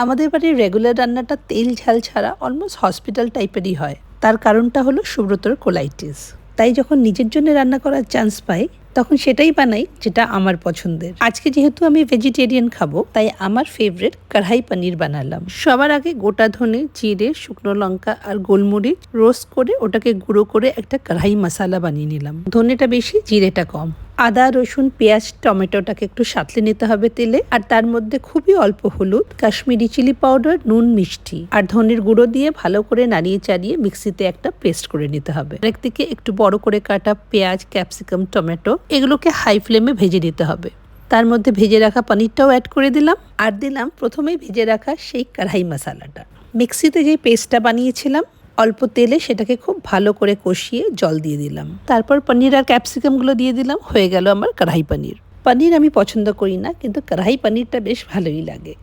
আমাদের বাড়ির রেগুলার রান্নাটা তেল ঝাল ছাড়া অলমোস্ট হসপিটাল টাইপেরই হয়। তার কারণটা হলো সুব্রতর কোলাইটিস। তাই যখন নিজের জন্য রান্না করার চান্স পাই তখন সেটাই বানাই যেটা আমার পছন্দের। আজকে যেহেতু আমি ভেজিটেরিয়ান খাবো তাই আমার ফেভারিট কড়াই পনির বানালাম। সবার আগে গোটা ধনে, জিরে, শুকনো লঙ্কা আর গোলমরিচ রোস্ট করে ওটাকে গুঁড়ো করে একটা কড়াই মশলা বানিয়ে নিলাম। ধনেটা বেশি, জিরেটা কম। আদা, রসুন, পেঁয়াজ, টমেটোটাকে একটু সাঁতলে নিতে হবে তেলে, আর তার মধ্যে খুবই অল্প হলুদ, কাশ্মীরি চিলি পাউডার, নুন, মিষ্টি আর ধনের গুঁড়ো দিয়ে ভালো করে নাড়িয়ে চাড়িয়ে মিক্সিতে একটা পেস্ট করে নিতে হবে। একদিকে একটু বড় করে কাটা পেঁয়াজ, ক্যাপসিকাম, টমেটো এগুলোকে হাই ফ্লেমে ভেজে নিতে হবে। তার মধ্যে ভেজে রাখা পনিরটাও অ্যাড করে দিলাম, আর দিলাম প্রথমেই ভেজে রাখা সেই কড়াই মশলাটা। মিক্সিতে যে পেস্টটা বানিয়েছিলাম অল্প তেলে সেটাকে খুব ভালো করে কষিয়ে জল দিয়ে দিলাম। তারপর পনির আর ক্যাপসিকামগুলো দিয়ে দিলাম। হয়ে গেল আমার কড়াই পনির। পনির আমি পছন্দ করি না, কিন্তু কড়াই পনিরটা বেশ ভালোই লাগে।